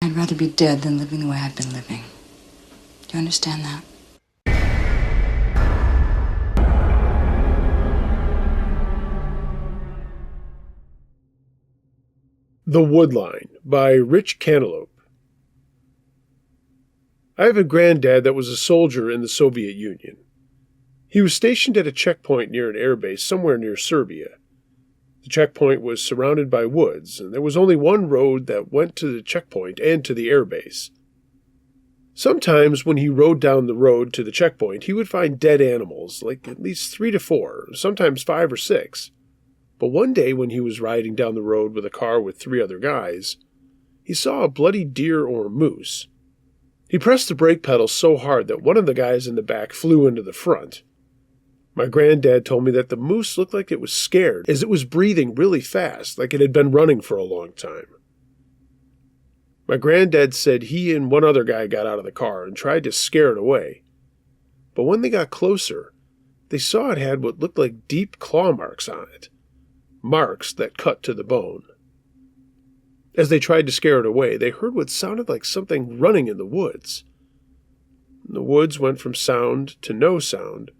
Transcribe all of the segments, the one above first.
I'd rather be dead than living the way I've been living. Do you understand that? The Woodline by Rich Cantaloupe. I have a granddad that was a soldier in the Soviet Union. He was stationed at a checkpoint near an airbase somewhere near Serbia. The checkpoint was surrounded by woods, and there was only one road that went to the checkpoint and to the airbase. Sometimes when he rode down the road to the checkpoint, he would find dead animals, like at least 3 to 4, sometimes 5 or 6. But one day when he was riding down the road with a car with 3 other guys, he saw a bloody deer or moose. He pressed the brake pedal so hard that one of the guys in the back flew into the front. My granddad told me that the moose looked like it was scared, as it was breathing really fast, like it had been running for a long time. My granddad said he and one other guy got out of the car and tried to scare it away. But when they got closer, they saw it had what looked like deep claw marks on it. Marks that cut to the bone. As they tried to scare it away, they heard what sounded like something running in the woods. The woods went from sound to no sound,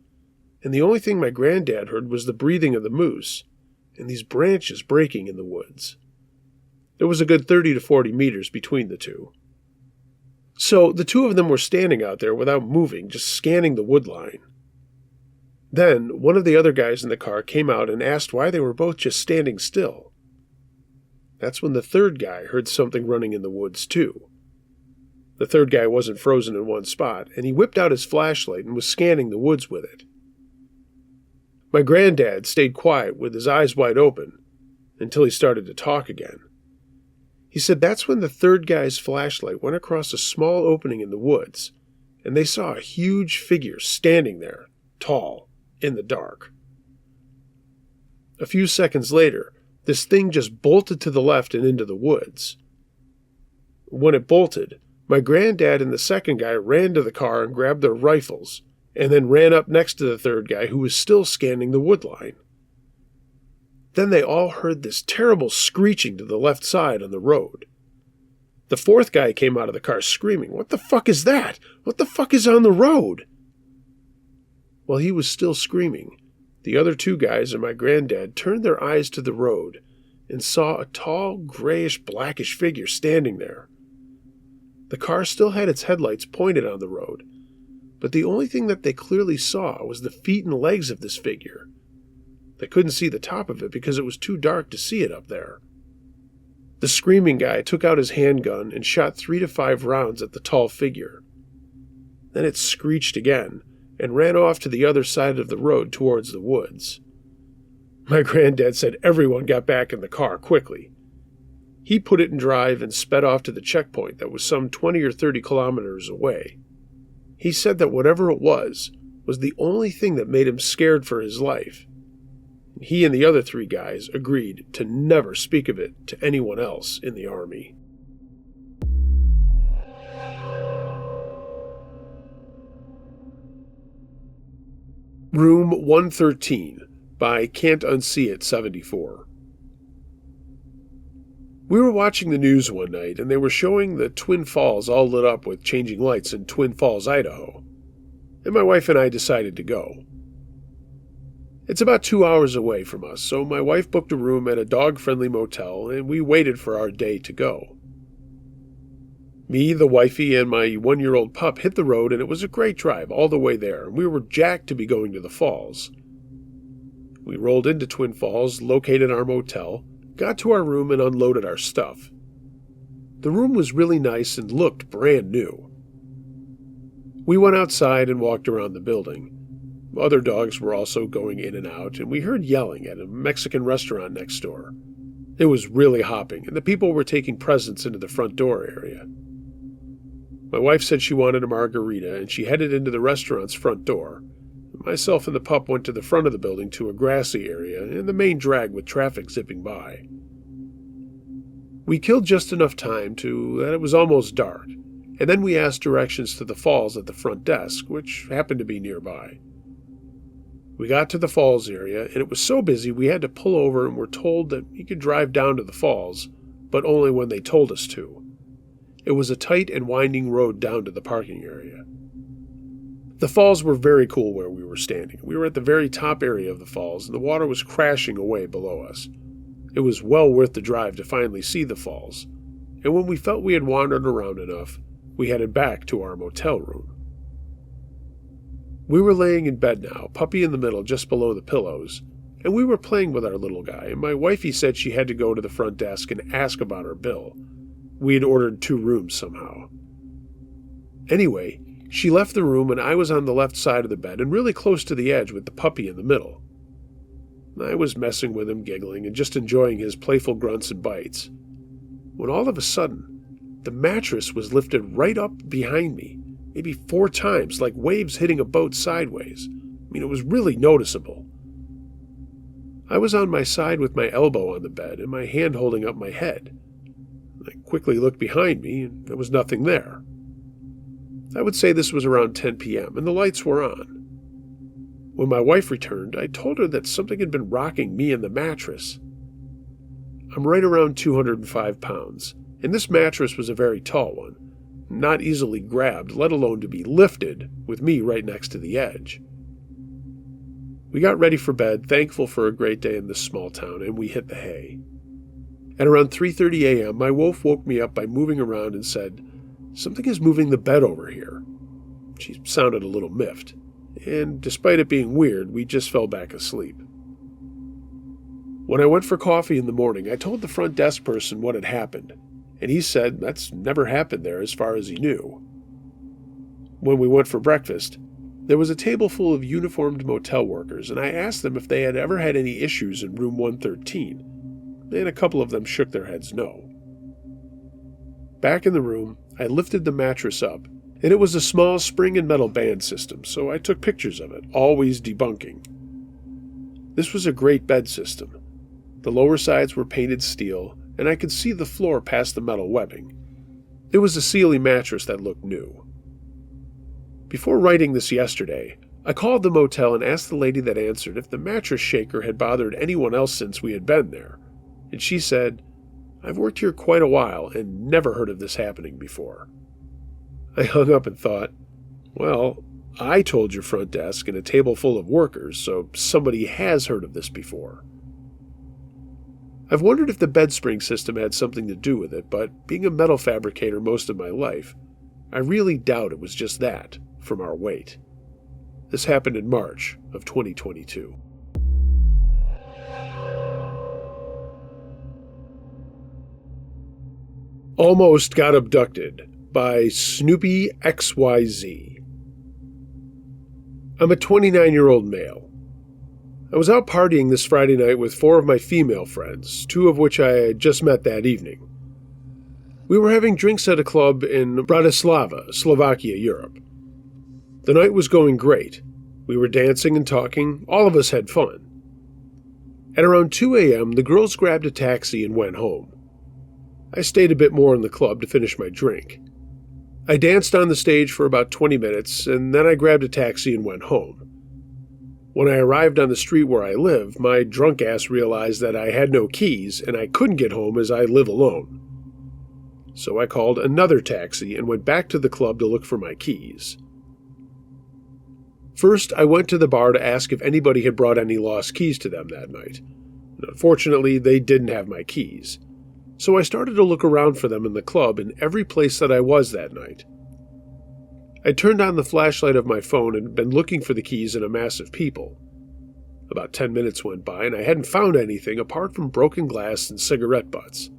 and the only thing my granddad heard was the breathing of the moose and these branches breaking in the woods. There was a good 30 to 40 meters between the two. So the two of them were standing out there without moving, just scanning the wood line. Then, one of the other guys in the car came out and asked why they were both just standing still. That's when the third guy heard something running in the woods, too. The third guy wasn't frozen in one spot, and he whipped out his flashlight and was scanning the woods with it. My granddad stayed quiet with his eyes wide open until he started to talk again. He said that's when the third guy's flashlight went across a small opening in the woods, and they saw a huge figure standing there, tall, in the dark. A few seconds later, this thing just bolted to the left and into the woods. When it bolted, my granddad and the second guy ran to the car and grabbed their rifles, and then ran up next to the third guy who was still scanning the wood line. Then they all heard this terrible screeching to the left side on the road. The fourth guy came out of the car screaming, "What the fuck is that? What the fuck is on the road?" While he was still screaming, the other 2 guys and my granddad turned their eyes to the road and saw a tall, grayish-blackish figure standing there. The car still had its headlights pointed on the road, but the only thing that they clearly saw was the feet and legs of this figure. They couldn't see the top of it because it was too dark to see it up there. The screaming guy took out his handgun and shot 3 to 5 rounds at the tall figure. Then it screeched again and ran off to the other side of the road towards the woods. My granddad said everyone got back in the car quickly. He put it in drive and sped off to the checkpoint that was some 20 or 30 kilometers away. He said that whatever it was the only thing that made him scared for his life. He and the other 3 guys agreed to never speak of it to anyone else in the Army. Room 113 by Can't Unsee It 74. We were watching the news one night, and they were showing the Twin Falls all lit up with changing lights in Twin Falls, Idaho. And my wife and I decided to go. It's about 2 hours away from us, so my wife booked a room at a dog-friendly motel, and we waited for our day to go. Me, the wifey, and my 1-year-old pup hit the road, and it was a great drive all the way there, and we were jacked to be going to the falls. We rolled into Twin Falls, located our motel, got to our room, and unloaded our stuff. The room was really nice and looked brand new. We went outside and walked around the building. Other dogs were also going in and out, and we heard yelling at a Mexican restaurant next door. It was really hopping, and the people were taking presents into the front door area. My wife said she wanted a margarita, and she headed into the restaurant's front door. Myself and the pup went to the front of the building to a grassy area and the main drag with traffic zipping by. We killed just enough time that it was almost dark, and then we asked directions to the falls at the front desk, which happened to be nearby. We got to the falls area, and it was so busy we had to pull over and were told that we could drive down to the falls, but only when they told us to. It was a tight and winding road down to the parking area. The falls were very cool where we were standing. We were at the very top area of the falls, and the water was crashing away below us. It was well worth the drive to finally see the falls, and when we felt we had wandered around enough, we headed back to our motel room. We were laying in bed now, puppy in the middle just below the pillows, and we were playing with our little guy, and my wifey said she had to go to the front desk and ask about our bill. We had ordered 2 rooms somehow. Anyway, she left the room and I was on the left side of the bed and really close to the edge with the puppy in the middle. I was messing with him, giggling, and just enjoying his playful grunts and bites, when all of a sudden, the mattress was lifted right up behind me, maybe 4 times, like waves hitting a boat sideways. It was really noticeable. I was on my side with my elbow on the bed and my hand holding up my head. I quickly looked behind me, and there was nothing there. I would say this was around 10 p.m., and the lights were on. When my wife returned, I told her that something had been rocking me and the mattress. I'm right around 205 pounds, and this mattress was a very tall one, not easily grabbed, let alone to be lifted, with me right next to the edge. We got ready for bed, thankful for a great day in this small town, and we hit the hay. At around 3:30 a.m., my wife woke me up by moving around and said, "Something is moving the bed over here." She sounded a little miffed, and despite it being weird, we just fell back asleep. When I went for coffee in the morning, I told the front desk person what had happened, and he said that's never happened there as far as he knew. When we went for breakfast, there was a table full of uniformed motel workers, and I asked them if they had ever had any issues in room 113, and a couple of them shook their heads no. Back in the room, I lifted the mattress up, and it was a small spring and metal band system, so I took pictures of it, always debunking. This was a great bed system. The lower sides were painted steel, and I could see the floor past the metal webbing. It was a Sealy mattress that looked new. Before writing this yesterday, I called the motel and asked the lady that answered if the mattress shaker had bothered anyone else since we had been there, and she said, "I've worked here quite a while and never heard of this happening before." I hung up and thought, well, I told your front desk and a table full of workers, so somebody has heard of this before. I've wondered if the bed spring system had something to do with it, but being a metal fabricator most of my life, I really doubt it was just that, from our weight. This happened in March of 2022. Almost Got Abducted by Snoopy XYZ. I'm a 29-year-old male. I was out partying this Friday night with 4 of my female friends, 2 of which I had just met that evening. We were having drinks at a club in Bratislava, Slovakia, Europe. The night was going great. We were dancing and talking. All of us had fun. At around 2 a.m., the girls grabbed a taxi and went home. I stayed a bit more in the club to finish my drink. I danced on the stage for about 20 minutes, and then I grabbed a taxi and went home. When I arrived on the street where I live, my drunk ass realized that I had no keys and I couldn't get home as I live alone. So I called another taxi and went back to the club to look for my keys. First, I went to the bar to ask if anybody had brought any lost keys to them that night. Unfortunately, they didn't have my keys. So I started to look around for them in the club in every place that I was that night. I turned on the flashlight of my phone and had been looking for the keys in a mass of people. About 10 minutes went by and I hadn't found anything apart from broken glass and cigarette butts.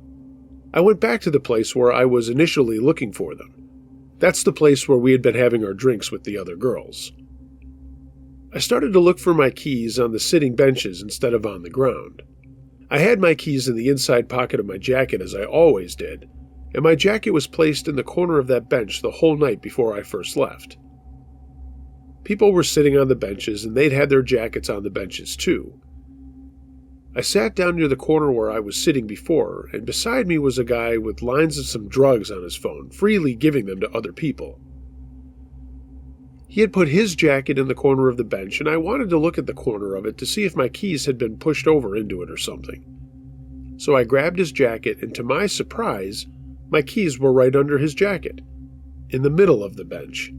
I went back to the place where I was initially looking for them. That's the place where we had been having our drinks with the other girls. I started to look for my keys on the sitting benches instead of on the ground. I had my keys in the inside pocket of my jacket as I always did, and my jacket was placed in the corner of that bench the whole night before I first left. People were sitting on the benches and they'd had their jackets on the benches too. I sat down near the corner where I was sitting before, and beside me was a guy with lines of some drugs on his phone, freely giving them to other people. He had put his jacket in the corner of the bench, and I wanted to look at the corner of it to see if my keys had been pushed over into it or something. So I grabbed his jacket, and to my surprise, My keys were right under his jacket, in the middle of the bench.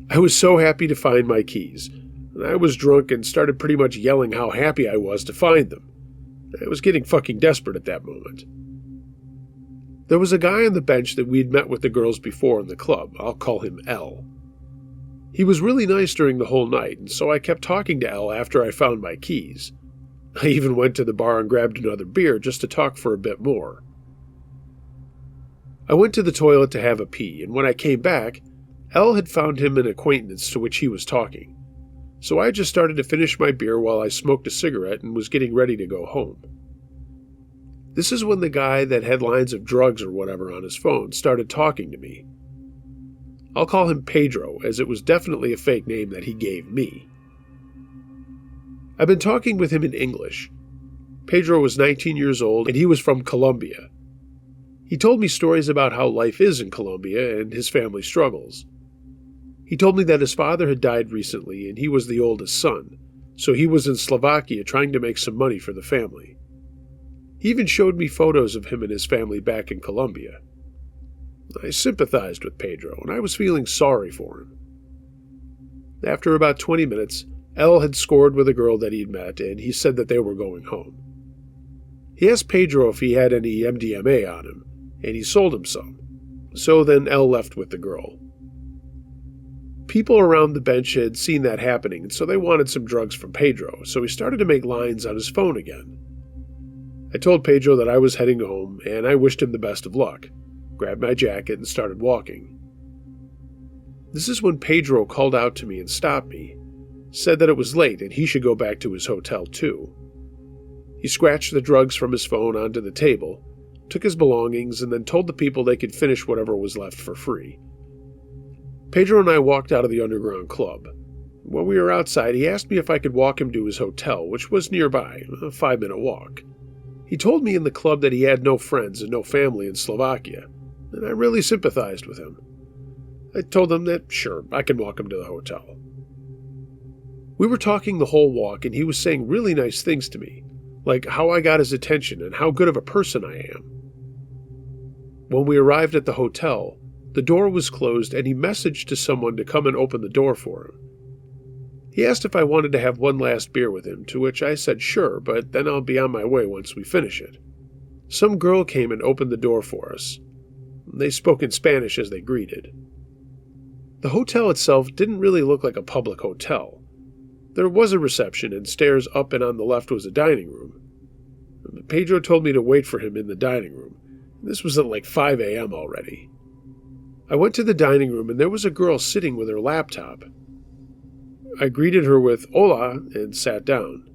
I was so happy to find my keys, and I was drunk and started pretty much yelling how happy I was to find them. I was getting fucking desperate at that moment. There was a guy on the bench that we'd met with the girls before in the club. I'll call him L. He was really nice during the whole night, and so I kept talking to L after I found my keys. I even went to the bar and grabbed another beer just to talk for a bit more. I went to the toilet to have a pee, and when I came back, L had found him an acquaintance to which he was talking. So I just started to finish my beer while I smoked a cigarette and was getting ready to go home. This is when the guy that had lines of drugs or whatever on his phone started talking to me. I'll call him Pedro, as it was definitely a fake name that he gave me. I've been talking with him in English. Pedro was 19 years old, and he was from Colombia. He told me stories about how life is in Colombia and his family struggles. He told me that his father had died recently, and he was the oldest son, so he was in Slovakia trying to make some money for the family. He even showed me photos of him and his family back in Colombia. I sympathized with Pedro, and I was feeling sorry for him. After about 20 minutes, L had scored with a girl that he'd met, and he said that they were going home. He asked Pedro if he had any MDMA on him, and he sold him some. So then L left with the girl. People around the bench had seen that happening, and so they wanted some drugs from Pedro, so he started to make lines on his phone again. I told Pedro that I was heading home, and I wished him the best of luck, grabbed my jacket, and started walking. This is when Pedro called out to me and stopped me, said that it was late and he should go back to his hotel too. He scratched the drugs from his phone onto the table, took his belongings, and then told the people they could finish whatever was left for free. Pedro and I walked out of the underground club. When we were outside, he asked me if I could walk him to his hotel, which was nearby, a 5-minute walk. He told me in the club that he had no friends and no family in Slovakia, and I really sympathized with him. I told him that, sure, I could walk him to the hotel. We were talking the whole walk, and he was saying really nice things to me, like how I got his attention and how good of a person I am. When we arrived at the hotel, the door was closed, and he messaged to someone to come and open the door for him. He asked if I wanted to have one last beer with him, to which I said sure, but then I'll be on my way once we finish it. Some girl came and opened the door for us. They spoke in Spanish as they greeted. The hotel itself didn't really look like a public hotel. There was a reception, and stairs up and on the left was a dining room. Pedro told me to wait for him in the dining room. This was at like 5 a.m. already. I went to the dining room, and there was a girl sitting with her laptop. I greeted her with "Hola" and sat down.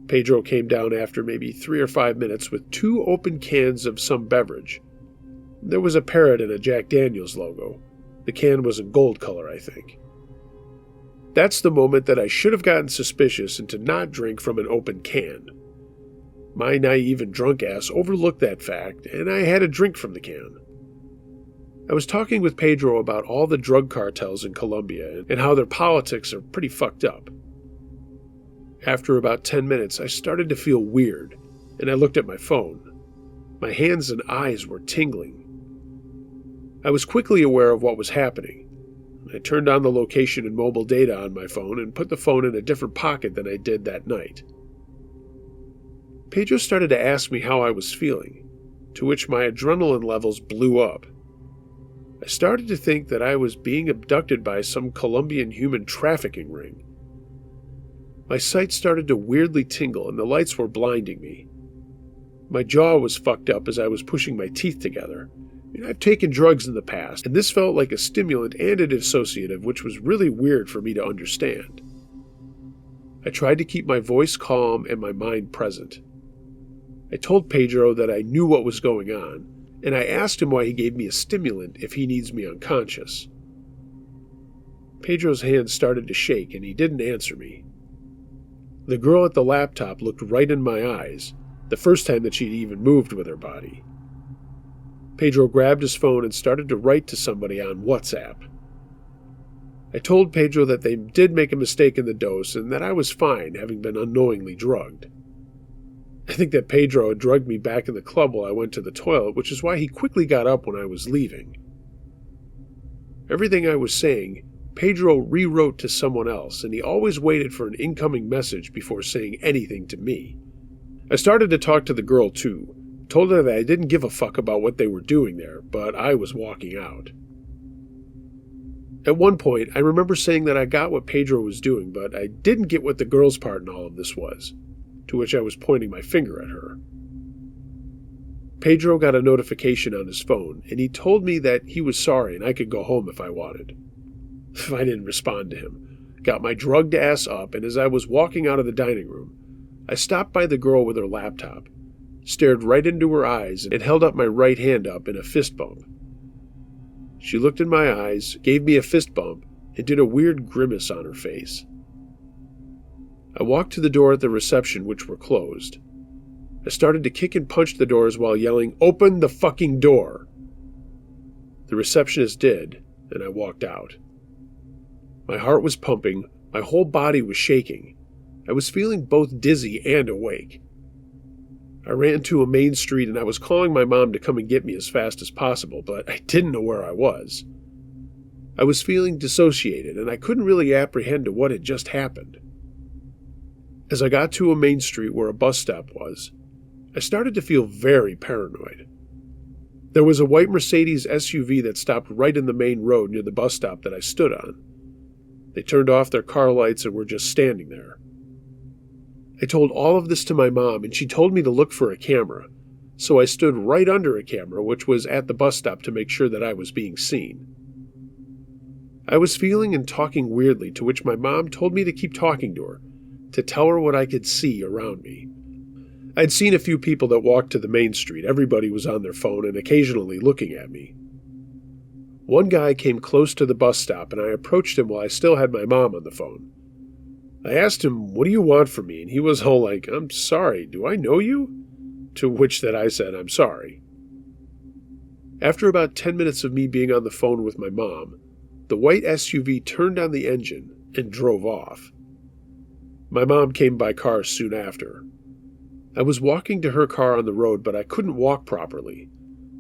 Pedro came down after maybe 3 or 5 minutes with 2 open cans of some beverage. There was a parrot and a Jack Daniels logo. The can was in gold color, I think. That's the moment that I should have gotten suspicious and to not drink from an open can. My naive and drunk ass overlooked that fact, and I had a drink from the can. I was talking with Pedro about all the drug cartels in Colombia and how their politics are pretty fucked up. After about 10 minutes, I started to feel weird, and I looked at my phone. My hands and eyes were tingling. I was quickly aware of what was happening. I turned on the location and mobile data on my phone and put the phone in a different pocket than I did that night. Pedro started to ask me how I was feeling, to which my adrenaline levels blew up. I started to think that I was being abducted by some Colombian human trafficking ring. My sight started to weirdly tingle and the lights were blinding me. My jaw was fucked up as I was pushing my teeth together. I've taken drugs in the past, and this felt like a stimulant and a dissociative, which was really weird for me to understand. I tried to keep my voice calm and my mind present. I told Pedro that I knew what was going on, and I asked him why he gave me a stimulant if he needs me unconscious. Pedro's hands started to shake, and he didn't answer me. The girl at the laptop looked right in my eyes, the first time that she'd even moved with her body. Pedro grabbed his phone and started to write to somebody on WhatsApp. I told Pedro that they did make a mistake in the dose and that I was fine, having been unknowingly drugged. I think that Pedro had drugged me back in the club while I went to the toilet, which is why he quickly got up when I was leaving. Everything I was saying, Pedro rewrote to someone else, and he always waited for an incoming message before saying anything to me. I started to talk to the girl too, told her that I didn't give a fuck about what they were doing there, but I was walking out. At one point, I remember saying that I got what Pedro was doing, but I didn't get what the girl's part in all of this was, to which I was pointing my finger at her. Pedro got a notification on his phone, and he told me that he was sorry and I could go home if I wanted. I didn't respond to him, got my drugged ass up, and as I was walking out of the dining room, I stopped by the girl with her laptop, stared right into her eyes, and held up my right hand up in a fist bump. She looked in my eyes, gave me a fist bump, and did a weird grimace on her face. I walked to the door at the reception, which were closed. I started to kick and punch the doors while yelling, "Open the fucking door!" The receptionist did, and I walked out. My heart was pumping, my whole body was shaking. I was feeling both dizzy and awake. I ran to a main street and I was calling my mom to come and get me as fast as possible, but I didn't know where I was. I was feeling dissociated and I couldn't really apprehend to what had just happened. As I got to a main street where a bus stop was, I started to feel very paranoid. There was a white Mercedes SUV that stopped right in the main road near the bus stop that I stood on. They turned off their car lights and were just standing there. I told all of this to my mom, and she told me to look for a camera, so I stood right under a camera, which was at the bus stop, to make sure that I was being seen. I was feeling and talking weirdly, to which my mom told me to keep talking to her, to tell her what I could see around me. I'd seen a few people that walked to the main street. Everybody was on their phone and occasionally looking at me. One guy came close to the bus stop, and I approached him while I still had my mom on the phone. I asked him, "What do you want from me?" And he was all like, "I'm sorry, do I know you?" To which that I said, "I'm sorry." After about 10 minutes of me being on the phone with my mom, the white SUV turned on the engine and drove off. My mom came by car soon after. I was walking to her car on the road, but I couldn't walk properly.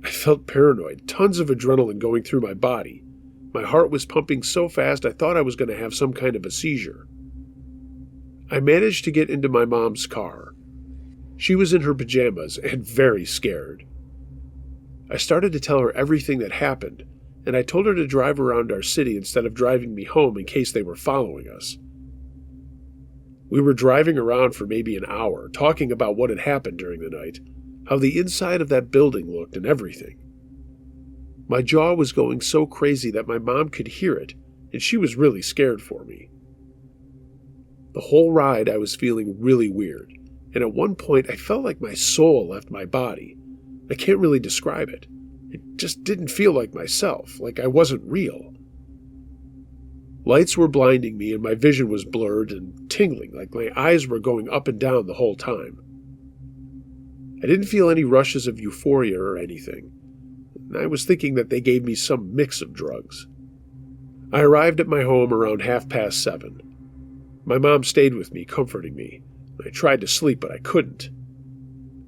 I felt paranoid, tons of adrenaline going through my body. My heart was pumping so fast I thought I was going to have some kind of a seizure. I managed to get into my mom's car. She was in her pajamas and very scared. I started to tell her everything that happened, and I told her to drive around our city instead of driving me home in case they were following us. We were driving around for maybe an hour, talking about what had happened during the night, how the inside of that building looked and everything. My jaw was going so crazy that my mom could hear it, and she was really scared for me. The whole ride I was feeling really weird, and at one point I felt like my soul left my body. I can't really describe it. It just didn't feel like myself, like I wasn't real. Lights were blinding me and my vision was blurred and tingling, like my eyes were going up and down the whole time. I didn't feel any rushes of euphoria or anything. I was thinking that they gave me some mix of drugs. I arrived at my home around 7:30. My mom stayed with me, comforting me. I tried to sleep, but I couldn't.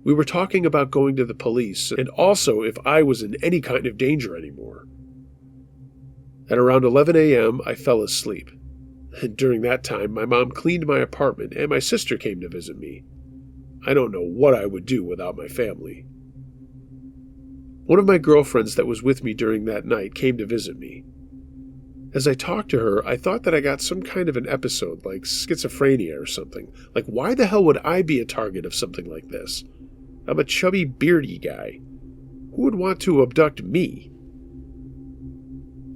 We were talking about going to the police, and also if I was in any kind of danger anymore. At around 11 a.m., I fell asleep. And during that time, my mom cleaned my apartment, and my sister came to visit me. I don't know what I would do without my family. One of my girlfriends that was with me during that night came to visit me. As I talked to her, I thought that I got some kind of an episode, like schizophrenia or something. Like, why the hell would I be a target of something like this? I'm a chubby, beardy guy. Who would want to abduct me?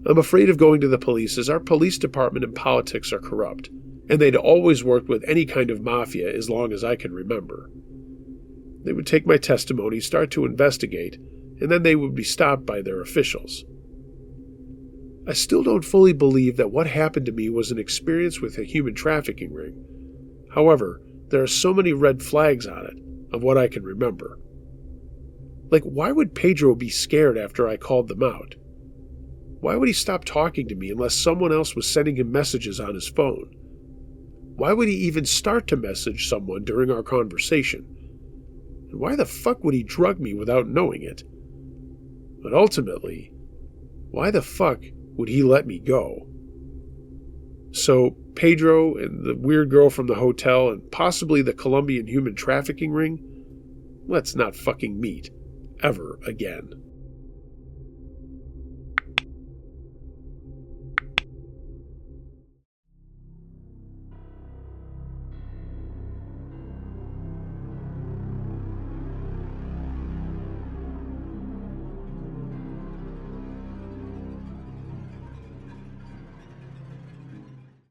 I'm afraid of going to the police, as our police department and politics are corrupt, and they'd always worked with any kind of mafia as long as I could remember. They would take my testimony, start to investigate, and then they would be stopped by their officials. I still don't fully believe that what happened to me was an experience with a human trafficking ring. However, there are so many red flags on it, of what I can remember. Like, why would Pedro be scared after I called them out? Why would he stop talking to me unless someone else was sending him messages on his phone? Why would he even start to message someone during our conversation? And why the fuck would he drug me without knowing it? But ultimately, why the fuck would he let me go? So, Pedro and the weird girl from the hotel and possibly the Colombian human trafficking ring, let's not fucking meet ever again.